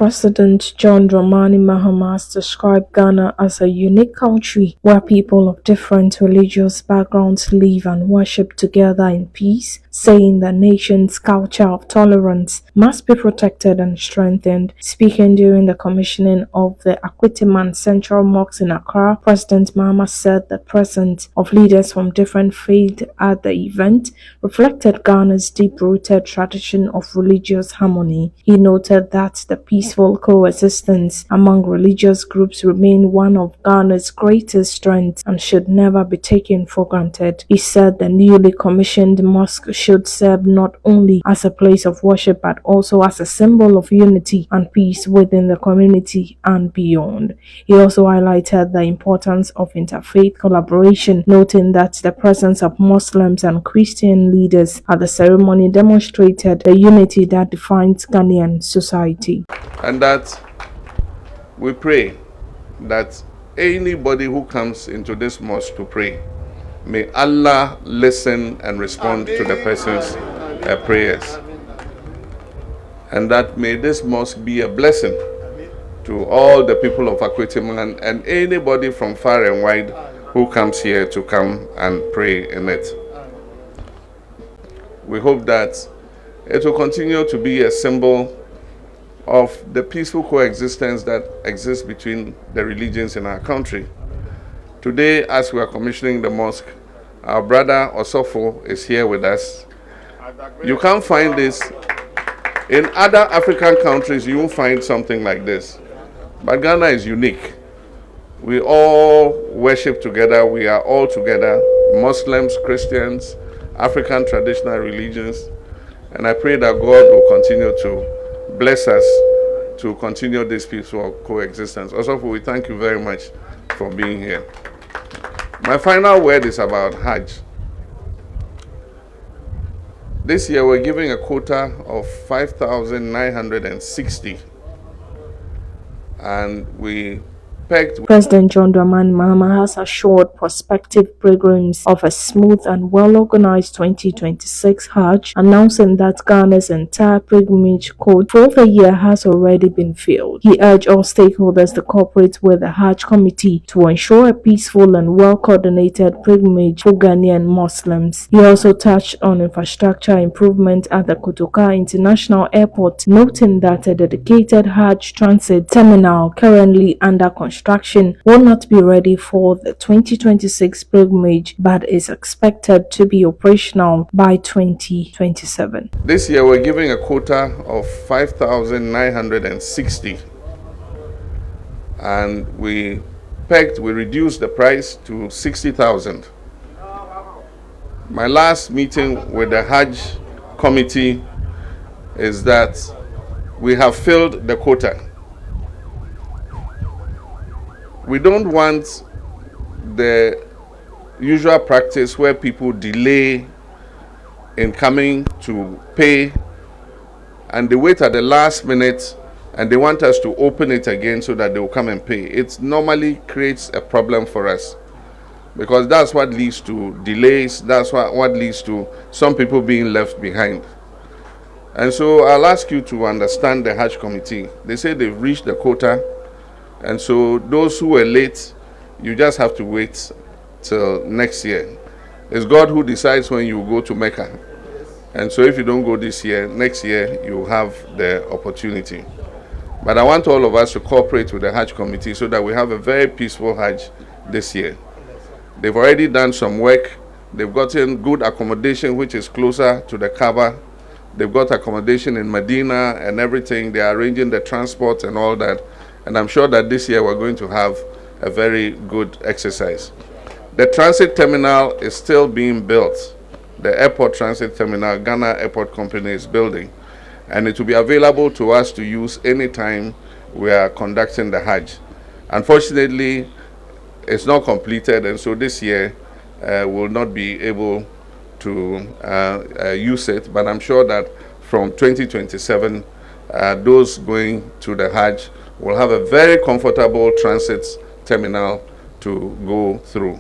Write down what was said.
President John Dramani Mahama has described Ghana as a unique country where people of different religious backgrounds live and worship together in peace, saying the nation's culture of tolerance must be protected and strengthened. Speaking during the commissioning of the Akwitiman Central Mosque in Accra, President Mahama said the presence of leaders from different faiths at the event reflected Ghana's deep-rooted tradition of religious harmony. He noted that the peaceful coexistence among religious groups remain one of Ghana's greatest strengths and should never be taken for granted. He said the newly commissioned mosque should serve not only as a place of worship but also as a symbol of unity and peace within the community and beyond. He also highlighted the importance of interfaith collaboration, noting that the presence of Muslims and Christian leaders at the ceremony demonstrated the unity that defines Ghanaian society. And that we pray that anybody who comes into this mosque to pray, may Allah listen and respond to the person's prayers. And that may this mosque be a blessing to all the people of Akwitiman and anybody from far and wide who comes here to come and pray in it. We hope that it will continue to be a symbol of the peaceful coexistence that exists between the religions in our country. Today, as we are commissioning the mosque, our brother Osofo is here with us. You can't find this in other African countries. You won't find something like this, but Ghana is unique. We all worship together. We are all together, Muslims, Christians, African traditional religions, and I pray that God will continue to bless us to continue this peaceful coexistence. Also, we thank you very much for being here. My final word is about Hajj. This year we're giving a quota of 5,960, and we pegged. President John Dramani Mahama has assured prospective pilgrims of a smooth and well-organized 2026 Hajj, announcing that Ghana's entire pilgrimage code for the year has already been filled. He urged all stakeholders to cooperate with the Hajj committee to ensure a peaceful and well-coordinated pilgrimage for Ghanaian Muslims. He also touched on infrastructure improvement at the Kotoka International Airport, noting that a dedicated Hajj transit terminal currently under construction will not be ready for the 2026 pilgrimage but is expected to be operational by 2027. This year we're giving a quota of 5,960, and we reduced the price to 60,000. My last meeting with the Hajj committee is that we have filled the quota. We don't want the usual practice where people delay in coming to pay and they wait at the last minute and they want us to open it again so that they will come and pay. It normally creates a problem for us because that's what leads to delays. That's what leads to some people being left behind. And so I'll ask you to understand the Hajj committee. They say they've reached the quota. And so those who were late, you just have to wait till next year. It's God who decides when you go to Mecca. And so if you don't go this year, next year you have the opportunity. But I want all of us to cooperate with the Hajj committee so that we have a very peaceful Hajj this year. They've already done some work. They've gotten good accommodation which is closer to the Kaaba. They've got accommodation in Medina and everything. They are arranging the transport and all that. And I'm sure that this year we're going to have a very good exercise. The transit terminal is still being built. The airport transit terminal, Ghana Airport Company is building. And it will be available to us to use anytime we are conducting the Hajj. Unfortunately, it's not completed, and so this year we'll not be able to use it. But I'm sure that from 2027, those going to the Hajj will have a very comfortable transit terminal to go through.